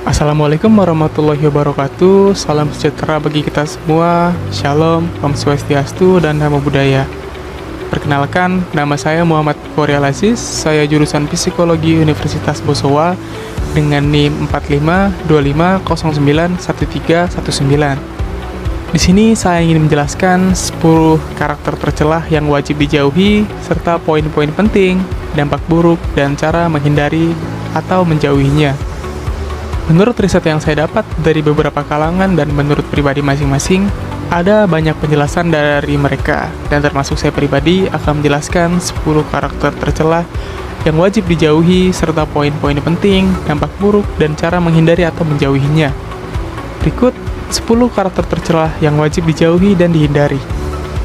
Assalamualaikum warahmatullahi wabarakatuh. Salam sejahtera bagi kita semua. Shalom, Om Swastiastu, dan Namo Buddhaya. Perkenalkan, nama saya Muhammad Koryal Aziz. Saya jurusan Psikologi Universitas Bosowa dengan NIM 4525091319. Di sini saya ingin menjelaskan 10 karakter tercelah yang wajib dijauhi serta poin-poin penting, dampak buruk, dan cara menghindari atau menjauhinya. Menurut riset yang saya dapat dari beberapa kalangan dan menurut pribadi masing-masing, ada banyak penjelasan dari mereka, dan termasuk saya pribadi akan menjelaskan 10 karakter tercela yang wajib dijauhi serta poin-poin penting, dampak buruk, dan cara menghindari atau menjauhinya. Berikut 10 karakter tercela yang wajib dijauhi dan dihindari.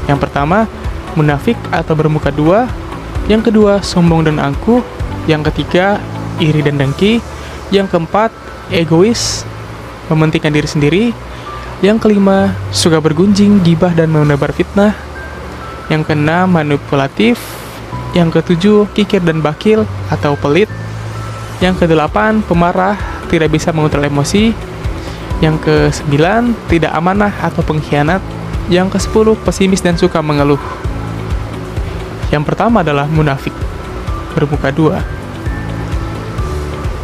Yang pertama, munafik atau bermuka dua. Yang kedua, sombong dan angkuh. Yang ketiga, iri dan dengki. Yang keempat, egois, mementingkan diri sendiri. Yang kelima, suka bergunjing, gibah, dan menebar fitnah. Yang keenam, manipulatif. Yang ketujuh, kikir dan bakil atau pelit. Yang kedelapan, pemarah, tidak bisa mengontrol emosi. Yang kesembilan, tidak amanah atau pengkhianat. Yang kesepuluh, pesimis dan suka mengeluh. Yang pertama adalah munafik, bermuka dua.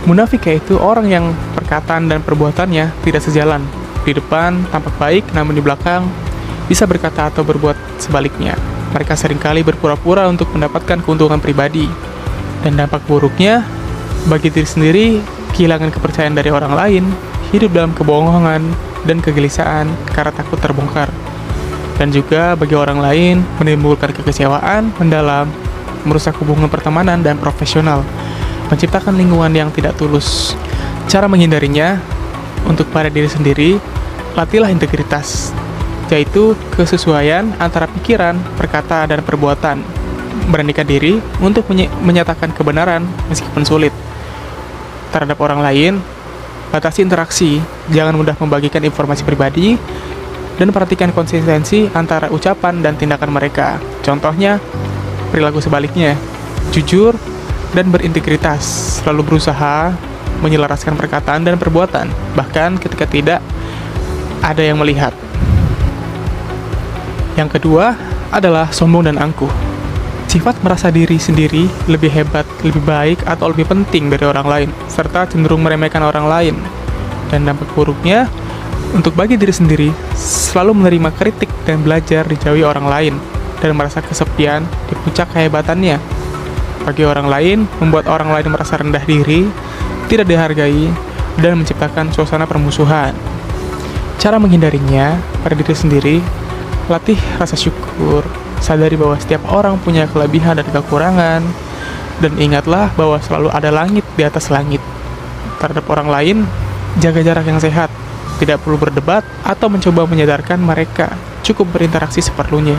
Munafik yaitu orang yang perkataan dan perbuatannya tidak sejalan. Di depan tampak baik, namun di belakang bisa berkata atau berbuat sebaliknya. Mereka seringkali berpura-pura untuk mendapatkan keuntungan pribadi. Dan dampak buruknya, bagi diri sendiri, kehilangan kepercayaan dari orang lain, hidup dalam kebohongan dan kegelisahan karena takut terbongkar. Dan juga bagi orang lain, menimbulkan kekecewaan mendalam, merusak hubungan pertemanan dan profesional, menciptakan lingkungan yang tidak tulus. Cara menghindarinya, untuk pada diri sendiri, latihlah integritas, yaitu kesesuaian antara pikiran, perkataan, dan perbuatan. Beranikan diri untuk menyatakan kebenaran meskipun sulit. Terhadap orang lain, batasi interaksi, jangan mudah membagikan informasi pribadi, dan perhatikan konsistensi antara ucapan dan tindakan mereka. Contohnya, perilaku sebaliknya, jujur, dan berintegritas, selalu berusaha menyelaraskan perkataan dan perbuatan, bahkan ketika tidak ada yang melihat. Yang kedua adalah sombong dan angkuh. Sifat merasa diri sendiri lebih hebat, lebih baik, atau lebih penting dari orang lain, serta cenderung meremehkan orang lain. Dan dampak buruknya, untuk bagi diri sendiri, selalu menerima kritik dan belajar dijauhi orang lain, dan merasa kesepian di puncak kehebatannya. Bagi orang lain, membuat orang lain merasa rendah diri, tidak dihargai, dan menciptakan suasana permusuhan. Cara menghindarinya pada diri sendiri, latih rasa syukur, sadari bahwa setiap orang punya kelebihan dan kekurangan, dan ingatlah bahwa selalu ada langit di atas langit. Terhadap orang lain, jaga jarak yang sehat, tidak perlu berdebat atau mencoba menyadarkan mereka, cukup berinteraksi seperlunya.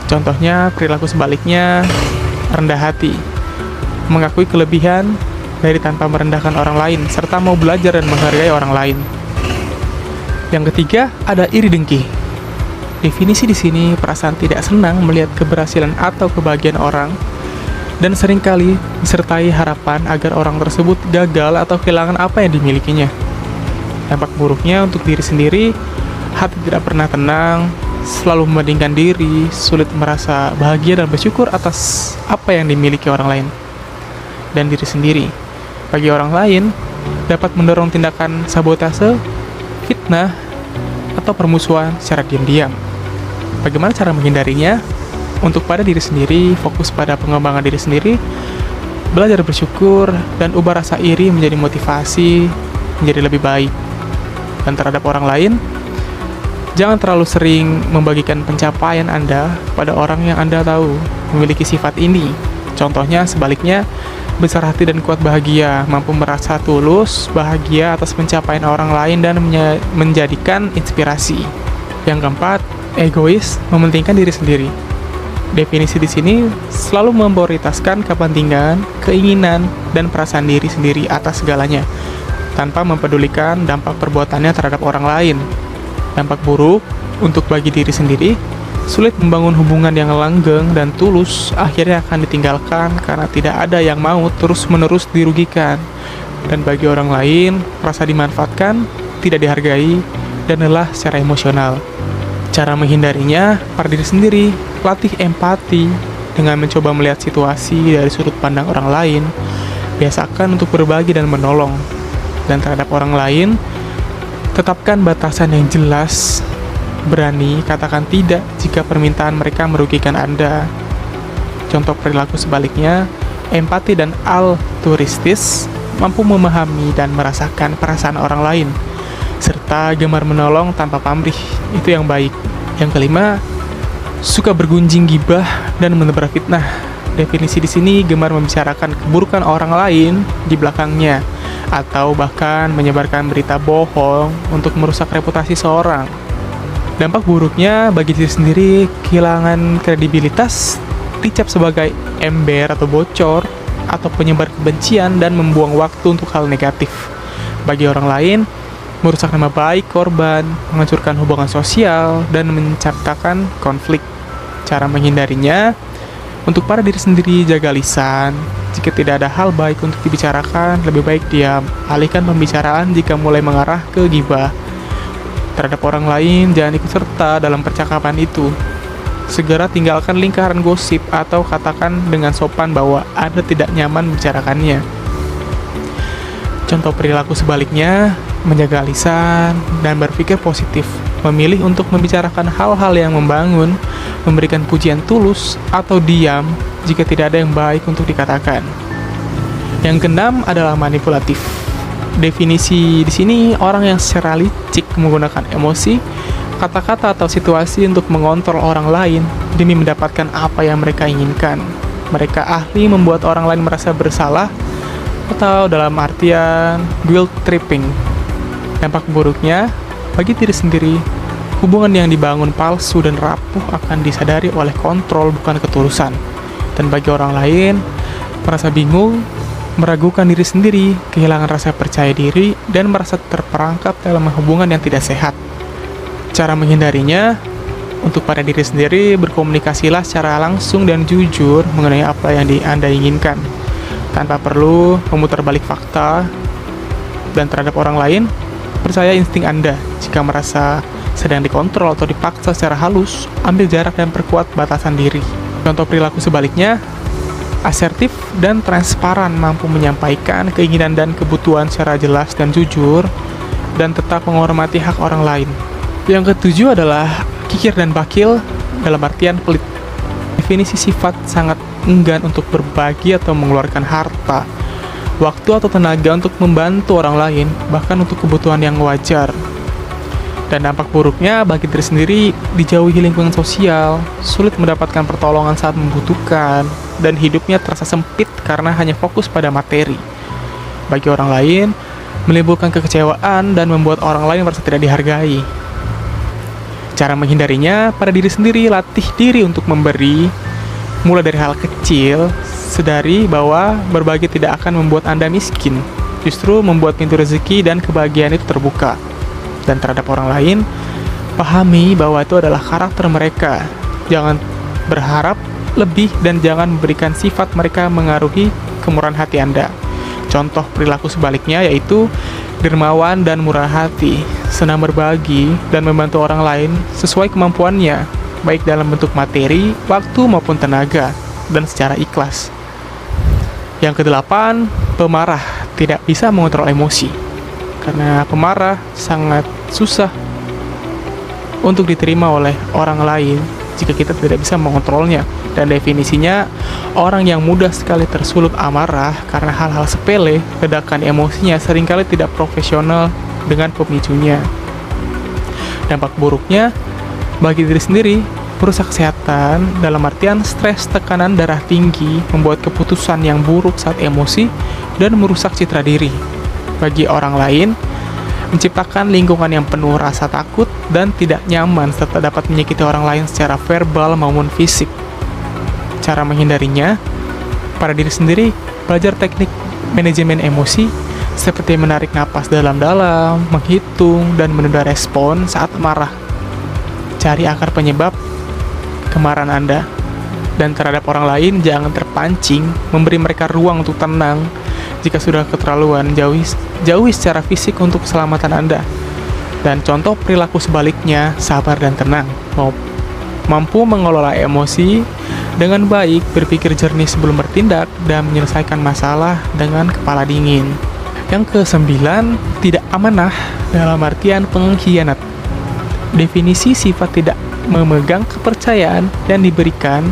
Contohnya, perilaku sebaliknya, rendah hati, mengakui kelebihan dari tanpa merendahkan orang lain, serta mau belajar dan menghargai orang lain. Yang ketiga, ada iri dengki. Definisi di sini perasaan tidak senang melihat keberhasilan atau kebahagiaan orang, dan seringkali disertai harapan agar orang tersebut gagal atau kehilangan apa yang dimilikinya. Dampak buruknya untuk diri sendiri, hati tidak pernah tenang, selalu membandingkan diri, sulit merasa bahagia dan bersyukur atas apa yang dimiliki orang lain dan diri sendiri. Bagi orang lain, dapat mendorong tindakan sabotase, fitnah, atau permusuhan secara diam-diam. Bagaimana cara menghindarinya? Untuk pada diri sendiri, fokus pada pengembangan diri sendiri, belajar bersyukur, dan ubah rasa iri menjadi motivasi, menjadi lebih baik. Dan terhadap orang lain, jangan terlalu sering membagikan pencapaian Anda pada orang yang Anda tahu memiliki sifat ini. Contohnya sebaliknya, besar hati dan kuat bahagia, mampu merasa tulus, bahagia atas pencapaian orang lain dan menjadikan inspirasi. Yang keempat, egois, mementingkan diri sendiri. Definisi di sini selalu memprioritaskan kepentingan, keinginan, dan perasaan diri sendiri atas segalanya, tanpa mempedulikan dampak perbuatannya terhadap orang lain. Dampak buruk untuk bagi diri sendiri, sulit membangun hubungan yang langgeng dan tulus, akhirnya akan ditinggalkan karena tidak ada yang mau terus-menerus dirugikan. Dan bagi orang lain, merasa dimanfaatkan, tidak dihargai, dan lelah secara emosional. Cara menghindarinya, pada diri sendiri, latih empati dengan mencoba melihat situasi dari sudut pandang orang lain, biasakan untuk berbagi dan menolong. Dan terhadap orang lain, tetapkan batasan yang jelas, berani katakan tidak jika permintaan mereka merugikan Anda. Contoh perilaku sebaliknya, empati dan altruistis mampu memahami dan merasakan perasaan orang lain, serta gemar menolong tanpa pamrih, itu yang baik. Yang kelima, suka bergunjing gibah dan menebar fitnah. Definisi di sini gemar membicarakan keburukan orang lain di belakangnya, atau bahkan menyebarkan berita bohong untuk merusak reputasi seorang. Dampak buruknya bagi diri sendiri, kehilangan kredibilitas, dicap sebagai ember atau bocor, atau penyebar kebencian dan membuang waktu untuk hal negatif. Bagi orang lain, merusak nama baik korban, menghancurkan hubungan sosial, dan menciptakan konflik. Cara menghindarinya, untuk para diri sendiri jaga lisan. Jika tidak ada hal baik untuk dibicarakan, lebih baik diam. Alihkan pembicaraan jika mulai mengarah ke ghibah. Terhadap orang lain, jangan ikut serta dalam percakapan itu. Segera tinggalkan lingkaran gosip atau katakan dengan sopan bahwa Anda tidak nyaman membicarakannya. Contoh perilaku sebaliknya, menjaga lisan dan berpikir positif, memilih untuk membicarakan hal-hal yang membangun, memberikan pujian tulus, atau diam jika tidak ada yang baik untuk dikatakan. Yang keenam adalah manipulatif. Definisi di sini orang yang secara licik menggunakan emosi, kata-kata atau situasi untuk mengontrol orang lain demi mendapatkan apa yang mereka inginkan. Mereka ahli membuat orang lain merasa bersalah atau dalam artian guilt tripping. Dampak buruknya bagi diri sendiri, hubungan yang dibangun palsu dan rapuh akan disadari oleh kontrol bukan ketulusan. Dan bagi orang lain, merasa bingung, meragukan diri sendiri, kehilangan rasa percaya diri, dan merasa terperangkap dalam hubungan yang tidak sehat. Cara menghindarinya, untuk pada diri sendiri, berkomunikasilah secara langsung dan jujur mengenai apa yang Anda inginkan, tanpa perlu memutar balik fakta. Dan terhadap orang lain, percaya insting Anda. Jika merasa sedang dikontrol atau dipaksa secara halus, ambil jarak dan perkuat batasan diri. Contoh perilaku sebaliknya, asertif dan transparan, mampu menyampaikan keinginan dan kebutuhan secara jelas dan jujur, dan tetap menghormati hak orang lain. Yang ketujuh adalah kikir dan bakil, dalam artian pelit. Definisi sifat sangat enggan untuk berbagi atau mengeluarkan harta, waktu atau tenaga untuk membantu orang lain, bahkan untuk kebutuhan yang wajar. Dan dampak buruknya bagi diri sendiri, dijauhi lingkungan sosial, sulit mendapatkan pertolongan saat membutuhkan, dan hidupnya terasa sempit karena hanya fokus pada materi. Bagi orang lain, menimbulkan kekecewaan dan membuat orang lain merasa tidak dihargai. Cara menghindarinya, pada diri sendiri, latih diri untuk memberi, mulai dari hal kecil, sadari bahwa berbagi tidak akan membuat Anda miskin, justru membuat pintu rezeki dan kebahagiaan itu terbuka. Dan terhadap orang lain, pahami bahwa itu adalah karakter mereka. Jangan berharap lebih dan jangan memberikan sifat mereka mengaruhi kemurahan hati Anda. Contoh perilaku sebaliknya yaitu dermawan dan murah hati, senang berbagi dan membantu orang lain sesuai kemampuannya, baik dalam bentuk materi, waktu maupun tenaga, dan secara ikhlas. Yang kedelapan, pemarah tidak bisa mengontrol emosi. Karena pemarah sangat susah untuk diterima oleh orang lain jika kita tidak bisa mengontrolnya. Dan definisinya, orang yang mudah sekali tersulut amarah karena hal-hal sepele, ledakan emosinya seringkali tidak profesional dengan pemicunya. Dampak buruknya bagi diri sendiri, merusak kesehatan dalam artian stres, tekanan darah tinggi, membuat keputusan yang buruk saat emosi, dan merusak citra diri. Bagi orang lain, menciptakan lingkungan yang penuh rasa takut dan tidak nyaman serta dapat menyakiti orang lain secara verbal maupun fisik. Cara menghindarinya, pada diri sendiri, belajar teknik manajemen emosi seperti menarik napas dalam-dalam, menghitung, dan menunda respon saat marah. Cari akar penyebab kemarahan Anda. Dan terhadap orang lain, jangan terpancing, memberi mereka ruang untuk tenang, Jika sudah keterlaluan, jauhi secara fisik untuk keselamatan Anda. Dan contoh perilaku sebaliknya, sabar dan tenang. Mampu mengelola emosi dengan baik, berpikir jernih sebelum bertindak, dan menyelesaikan masalah dengan kepala dingin. Yang ke-9, tidak amanah dalam artian pengkhianat. Definisi sifat tidak memegang kepercayaan dan diberikan,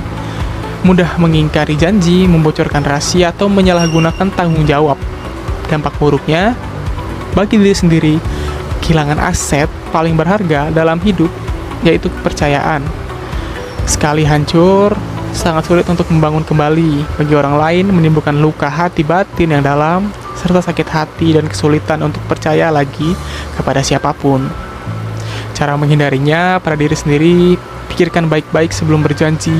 mudah mengingkari janji, membocorkan rahasia, atau menyalahgunakan tanggung jawab. Dampak buruknya, bagi diri sendiri, kehilangan aset paling berharga dalam hidup, yaitu kepercayaan. Sekali hancur, sangat sulit untuk membangun kembali. Bagi orang lain, menimbulkan luka hati batin yang dalam, serta sakit hati dan kesulitan untuk percaya lagi kepada siapapun. Cara menghindarinya, pada diri sendiri, pikirkan baik-baik sebelum berjanji,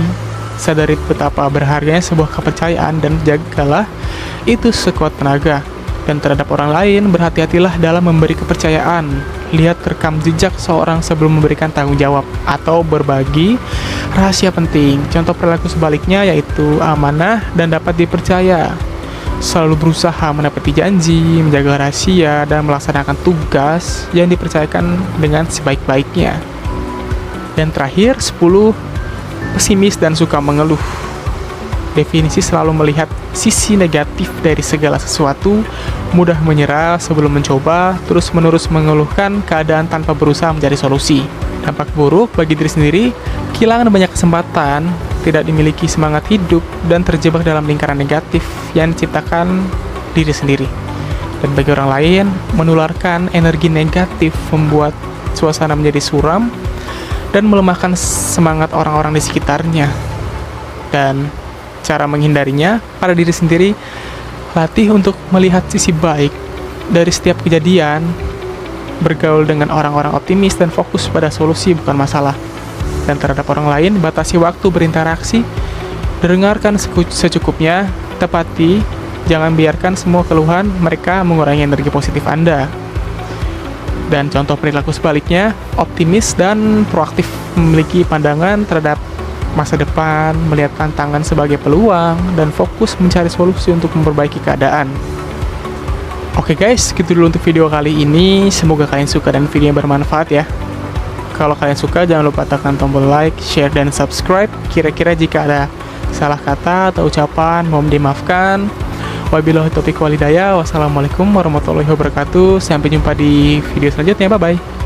sadari betapa berharganya sebuah kepercayaan, dan jagalah itu sekuat tenaga. Dan terhadap orang lain, berhati-hatilah dalam memberi kepercayaan. Lihat rekam jejak seorang sebelum memberikan tanggung jawab atau berbagi rahasia penting. Contoh perilaku sebaliknya yaitu amanah dan dapat dipercaya. Selalu berusaha menepati janji, menjaga rahasia, dan melaksanakan tugas yang dipercayakan dengan sebaik-baiknya. Dan terakhir, 10. Pesimis dan suka mengeluh. Definisi selalu melihat sisi negatif dari segala sesuatu, mudah menyerah sebelum mencoba, terus-menerus mengeluhkan keadaan tanpa berusaha mencari solusi. Dampak buruk bagi diri sendiri, kehilangan banyak kesempatan, tidak dimiliki semangat hidup, dan terjebak dalam lingkaran negatif yang diciptakan diri sendiri. Dan bagi orang lain, menularkan energi negatif, membuat suasana menjadi suram, dan melemahkan semangat orang-orang di sekitarnya. Dan cara menghindarinya, pada diri sendiri, latih untuk melihat sisi baik dari setiap kejadian, bergaul dengan orang-orang optimis, dan fokus pada solusi bukan masalah. Dan terhadap orang lain, batasi waktu berinteraksi, dengarkan secukupnya, tepati, jangan biarkan semua keluhan mereka mengurangi energi positif Anda. Dan contoh perilaku sebaliknya, optimis dan proaktif, memiliki pandangan terhadap masa depan, melihat tantangan sebagai peluang, dan fokus mencari solusi untuk memperbaiki keadaan. Oke guys, gitu dulu untuk video kali ini. Semoga kalian suka dan videonya bermanfaat ya. Kalau kalian suka, jangan lupa tekan tombol like, share, dan subscribe. Kira-kira jika ada salah kata atau ucapan, mohon dimaafkan. Wabillahi taufiq wal hidayah. Wassalamualaikum warahmatullahi wabarakatuh. Sampai jumpa di video selanjutnya. Bye-bye.